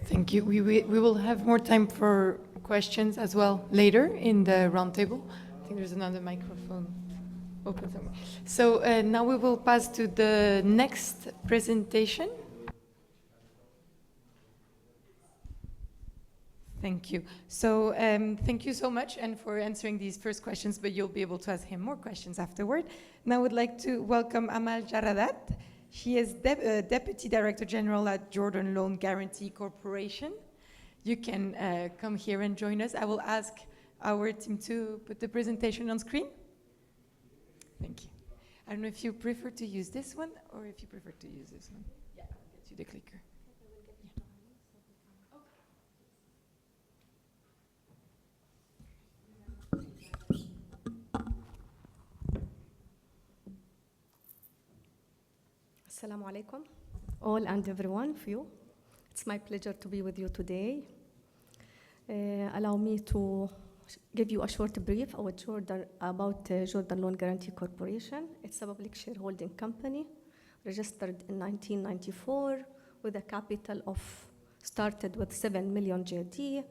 Thank you. We will have more time for questions as well later in the roundtable. I think there's another microphone open somewhere. So now we will pass to the next presentation. Thank you. So thank you so much and for answering these first questions, but you'll be able to ask him more questions afterward. Now I would like to welcome Amal Jaradat. She is Deputy Director General at Jordan Loan Guarantee Corporation. You can come here and join us. I will ask our team to put the presentation on screen. Thank you. I don't know if you prefer to use this one or if you prefer to use this one. Yeah, I'll get you the clicker. Assalamu alaikum, all and every one of you. It's my pleasure to be with you today. Allow me to give you a short brief about Jordan Loan Guarantee Corporation. It's a public shareholding company registered in 1994 with a capital of started with 7 million JD.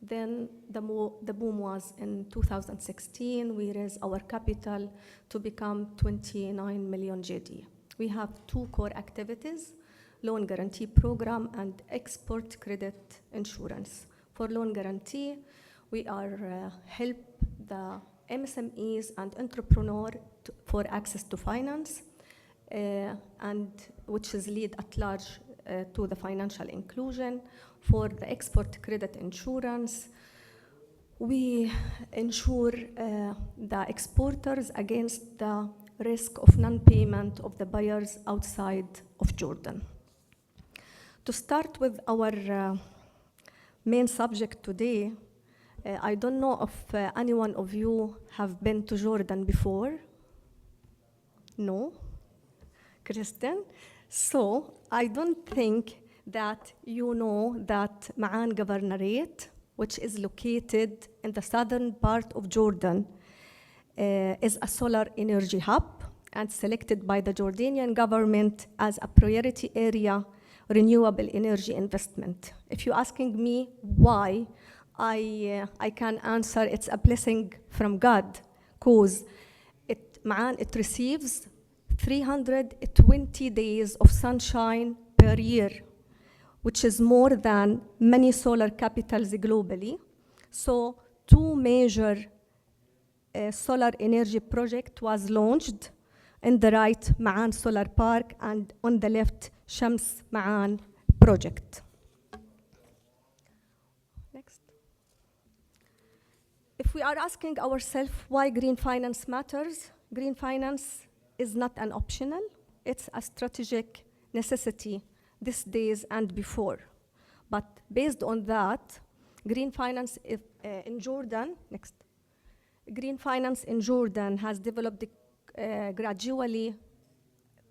Then the boom was in 2016. We raised our capital to become 29 million JD. We have two core activities, loan guarantee program and export credit insurance. For loan guarantee, we are help the MSMEs and entrepreneur for access to finance, and which is lead at large to the financial inclusion. For the export credit insurance, we insure the exporters against the risk of non-payment of the buyers outside of Jordan. To start with our main subject today, I don't know if any one of you have been to Jordan before. No? Kristen? So I don't think that you know that Ma'an Governorate, which is located in the southern part of Jordan, is a solar energy hub and selected by the Jordanian government as a priority area renewable energy investment. If you're asking me why, I can answer it's a blessing from God, because it receives 320 days of sunshine per year, which is more than many solar capitals globally. So two major solar energy project was launched. In the right, Ma'an Solar Park, and on the left, Shams Ma'an project. Next. If we are asking ourselves why green finance matters, green finance is not an optional, it's a strategic necessity these days and before. But based on that, green finance in Jordan, next. Green finance in Jordan has developed gradually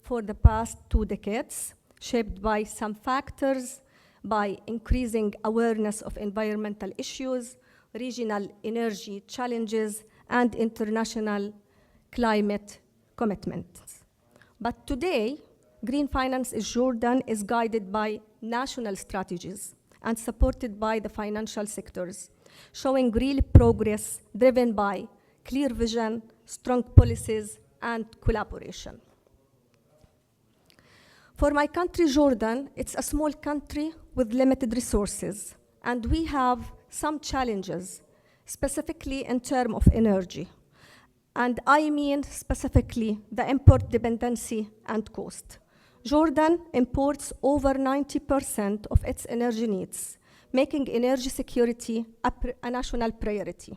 for the past 2 decades, shaped by some factors, by increasing awareness of environmental issues, regional energy challenges, and international climate commitments. But today, green finance in Jordan is guided by national strategies and supported by the financial sectors, showing real progress driven by clear vision, strong policies, and collaboration. For my country, Jordan, it's a small country with limited resources, and we have some challenges, specifically in terms of energy. And I mean specifically the import dependency and cost. Jordan imports over 90% of its energy needs, making energy security a national priority.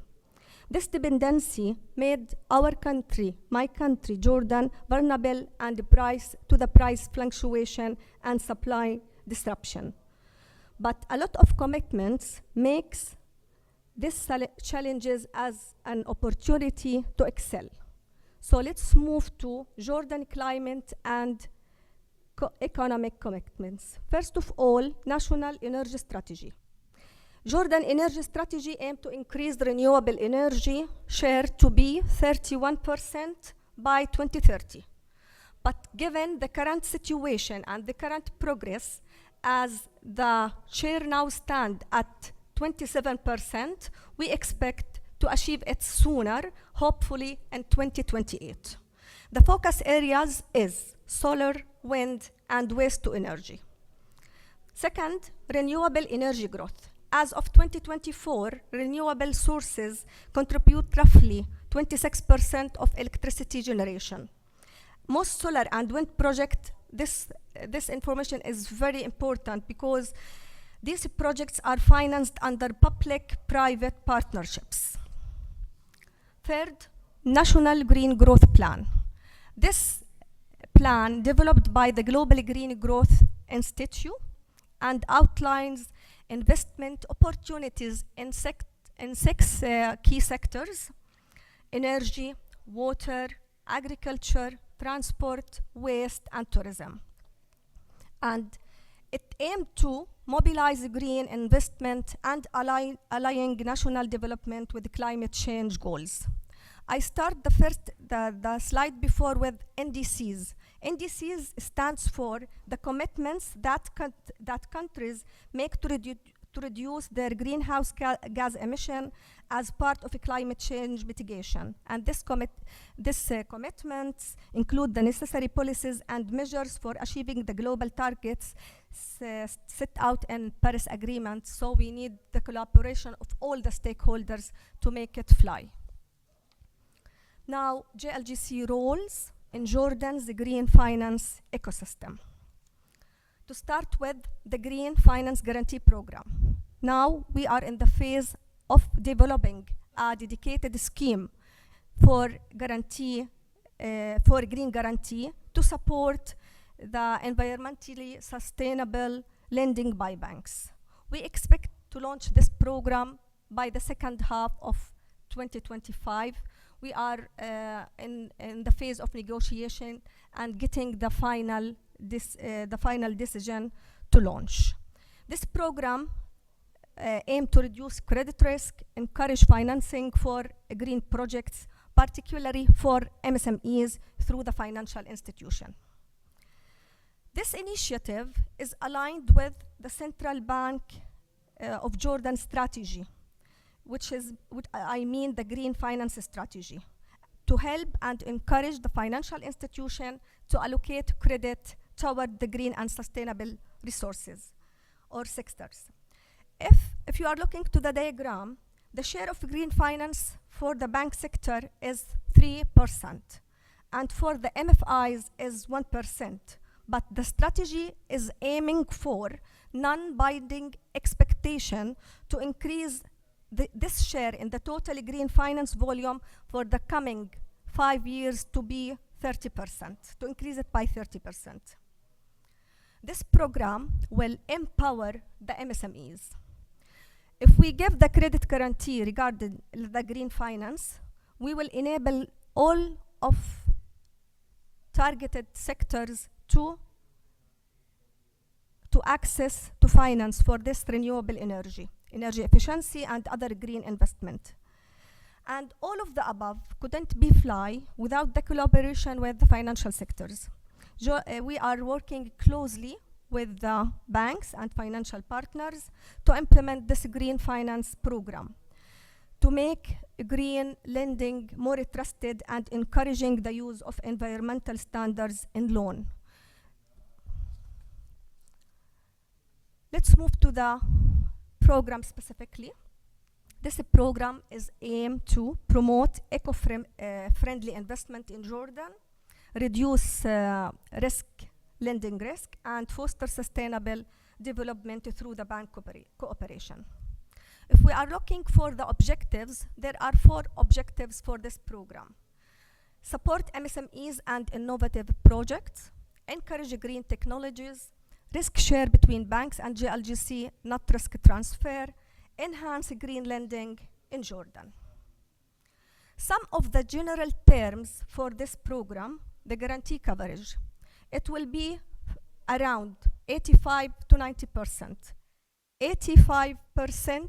This dependency made our country, my country, Jordan, vulnerable and to the price fluctuation and supply disruption. But a lot of commitments makes these challenges as an opportunity to excel. So let's move to Jordan climate and economic commitments. First of all, national energy strategy. Jordan energy strategy aims to increase the renewable energy share to be 31% by 2030. But given the current situation and the current progress as the share now stand at 27%, we expect to achieve it sooner, hopefully in 2028. The focus areas is solar, wind, and waste to energy. Second, renewable energy growth. As of 2024, renewable sources contribute roughly 26% of electricity generation. Most solar and wind projects, this information is very important because these projects are financed under public-private partnerships. Third, National Green Growth Plan. This plan, developed by the Global Green Growth Institute, and outlines investment opportunities in six key sectors: energy, water, agriculture, transport, waste, and tourism. And it aimed to mobilize green investment and aligning national development with climate change goals. I start the slide before with NDCs. NDCs stands for the commitments that countries make to reduce their greenhouse gas emission as part of a climate change mitigation. And commitments include the necessary policies and measures for achieving the global targets set out in Paris Agreement. So we need the collaboration of all the stakeholders to make it fly. Now, JLGC roles in Jordan's green finance ecosystem. To start with the Green Finance Guarantee Program. Now we are in the phase of developing a dedicated scheme for green guarantee to support the environmentally sustainable lending by banks. We expect to launch this program by the second half of 2025. We are in the phase of negotiation and getting the final decision to launch. This program aims to reduce credit risk, encourage financing for green projects, particularly for MSMEs through the financial institution. This initiative is aligned with the Central Bank of Jordan strategy, which I mean the green finance strategy, to help and encourage the financial institution to allocate credit toward the green and sustainable resources or sectors. If you are looking to the diagram, the share of green finance for the bank sector is 3%, and for the MFIs is 1%. But the strategy is aiming for non-binding expectation to increase this share in the total green finance volume for the coming 5 years to be 30%, to increase it by 30%. This program will empower the MSMEs. If we give the credit guarantee regarding the green finance, we will enable all of targeted sectors to access to finance for this renewable energy efficiency, and other green investment. And all of the above couldn't be fly without the collaboration with the financial sectors. We are working closely with the banks and financial partners to implement this green finance program, to make green lending more trusted and encouraging the use of environmental standards in loan. Let's move to the program specifically. This program is aimed to promote eco-friendly investment in Jordan, reduce lending risk, and foster sustainable development through the bank cooperation. If we are looking for the objectives, there are 4 objectives for this program. Support MSMEs and innovative projects, encourage green technologies, risk share between banks and JLGC, not risk transfer, enhance green lending in Jordan. Some of the general terms for this program, the guarantee coverage, it will be around 85 to 90%. 85%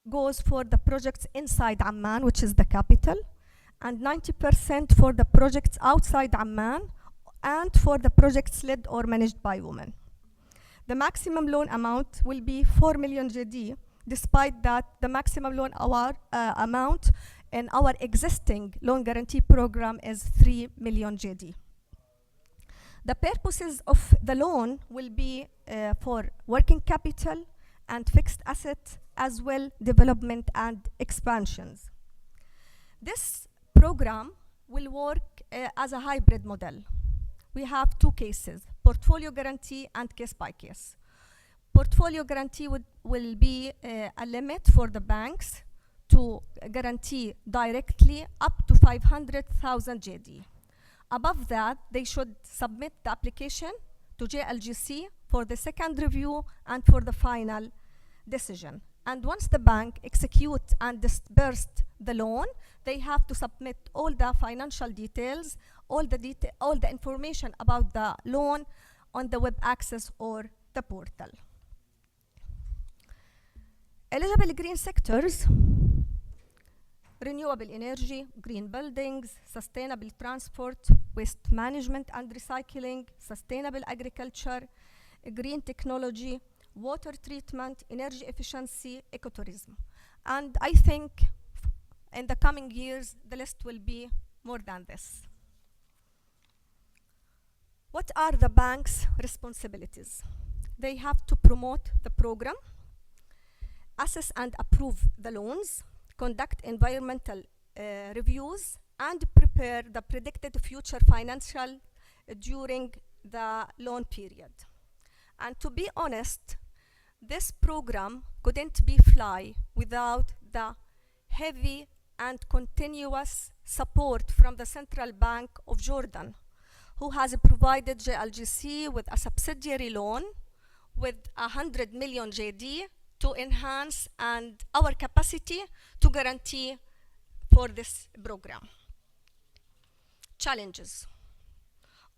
goes for the projects inside Amman, which is the capital, and 90% for the projects outside Amman and for the projects led or managed by women. The maximum loan amount will be 4 million JD, despite that the maximum loan amount in our existing loan guarantee program is 3 million JD. The purposes of the loan will be for working capital and fixed asset, as well development and expansions. This program will work as a hybrid model. We have two cases, portfolio guarantee and case by case. Portfolio guarantee will be a limit for the banks to guarantee directly up to 500,000 JD. Above that, they should submit the application to JLGC for the second review and for the final decision. And once the bank executes and disbursed the loan, they have to submit all the financial details, all the information about the loan on the web access or the portal. Eligible green sectors: renewable energy, green buildings, sustainable transport, waste management and recycling, sustainable agriculture, green technology, water treatment, energy efficiency, ecotourism. And I think in the coming years, the list will be more than this. What are the bank's responsibilities? They have to promote the program, assess and approve the loans, conduct environmental reviews, and prepare the predicted future financial during the loan period. And to be honest, this program couldn't be fly without the heavy and continuous support from the Central Bank of Jordan, who has provided JLGC with a subsidiary loan with 100 million JD to enhance and our capacity to guarantee for this program. Challenges.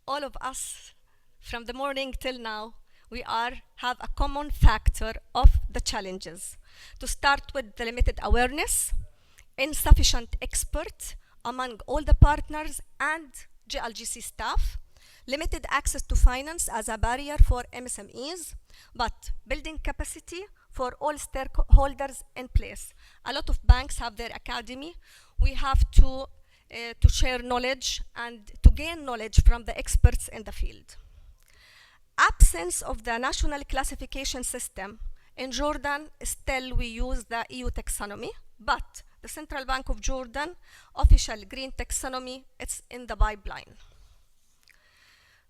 All of us, from the morning till now, we have a common factor of the challenges. To start with the limited awareness, insufficient experts among all the partners and JLGC staff, limited access to finance as a barrier for MSMEs, but building capacity for all stakeholders in place. A lot of banks have their academy. We have to share knowledge and to gain knowledge from the experts in the field. Absence of the national classification system. In Jordan, still we use the EU taxonomy, but the Central Bank of Jordan official green taxonomy, it's in the pipeline.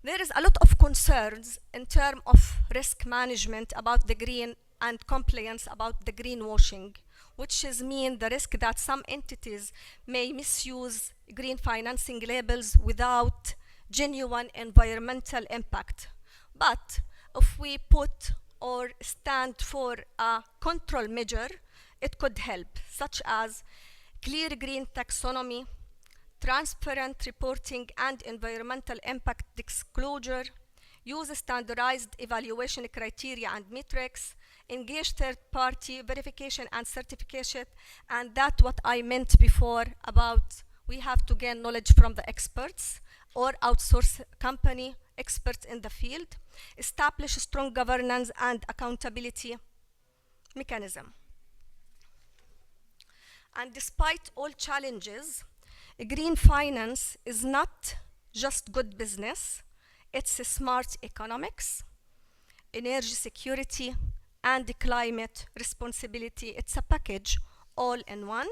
There is a lot of concerns in terms of risk management about the green and compliance about the greenwashing, which is mean the risk that some entities may misuse green financing labels without genuine environmental impact. But if we put or stand for a control measure, it could help, such as clear green taxonomy, transparent reporting and environmental impact disclosure, use standardized evaluation criteria and metrics, engage third-party verification and certification, and that's what I meant before about we have to gain knowledge from the experts or outsource company experts in the field, establish strong governance and accountability mechanism. And despite all challenges, green finance is not just good business, it's a smart economics, energy security, and climate responsibility. It's a package all in one.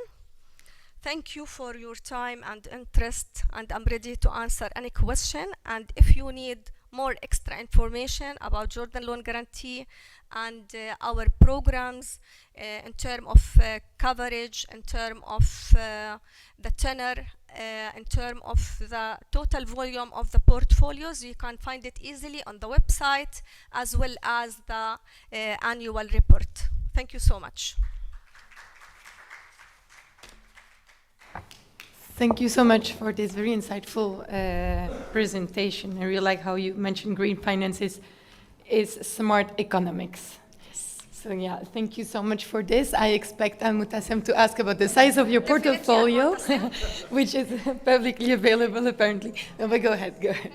Thank you for your time and interest, and I'm ready to answer any question. And if you need more extra information about Jordan Loan Guarantee and our programs in terms of coverage, in terms of the tenor, in terms of the total volume of the portfolios, you can find it easily on the website as well as the annual report. Thank you so much. Thank you so much for this very insightful presentation. I really like how you mentioned green finances is smart economics. Yes. So yeah, thank you so much for this. I expect Al-Mutasem to ask about the size of your portfolio, which is publicly available apparently. No, but go ahead, go ahead.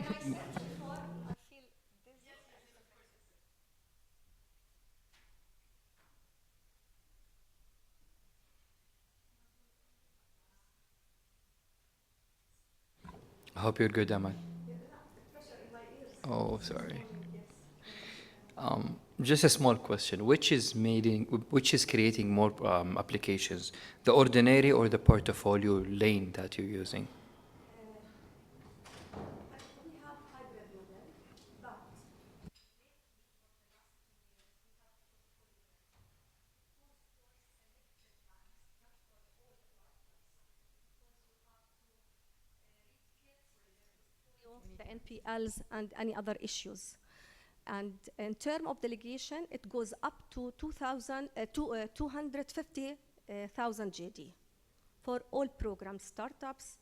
I hope you're good, Amal. Oh, sorry. Just a small question. Which is creating more applications, the ordinary or the portfolio lane that you're using? We have hybrid model, but the NPLs and any other issues. And in terms of delegation, it goes up to 250,000 JD for all programs, startups,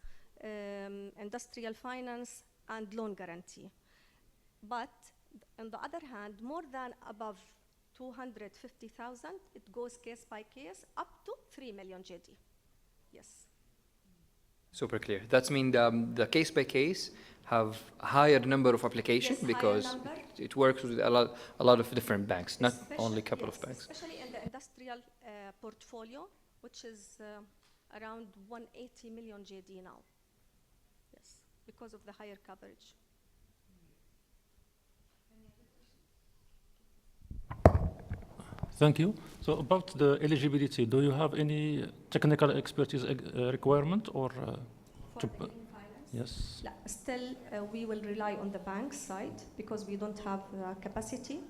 industrial finance, and loan guarantee. But on the other hand, more than above 250,000, it goes case by case up to 3 million JD. Yes. Super clear. That means the case by case have higher number of applications, Yes, because it works with a lot of different banks, not only a couple of banks. Especially in the industrial portfolio, which is around 180 million JD now. Yes, because of the higher coverage. Thank you. So about the eligibility, do you have any technical expertise requirement or? For the finance? Yes. Still, we will rely on the bank side because we don't have capacity,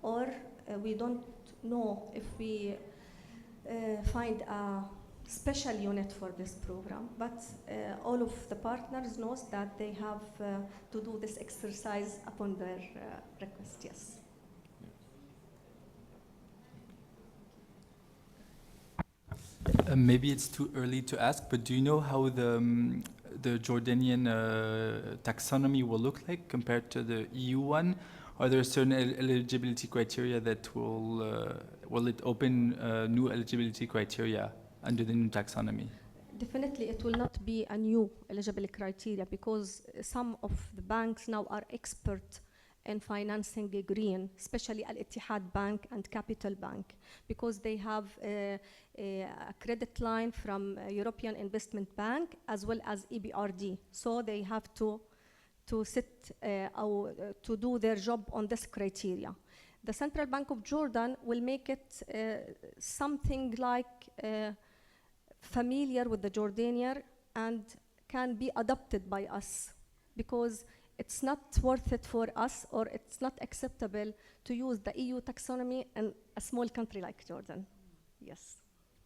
or we don't know if we find a special unit for this program. But all of the partners knows that they have to do this exercise upon their request, yes. Maybe it's too early to ask, but do you know how the Jordanian taxonomy will look like compared to the EU one? Are there certain eligibility criteria that will it open new eligibility criteria under the new taxonomy? Definitely, it will not be a new eligibility criteria because some of the banks now are expert in financing green, especially Al-Ittihad Bank and Capital Bank, because they have a credit line from European Investment Bank as well as EBRD. So they have to do their job on this criteria. The Central Bank of Jordan will make it something like familiar with the Jordanian and can be adopted by us, because it's not worth it for us, or it's not acceptable to use the EU taxonomy in a small country like Jordan. Yes.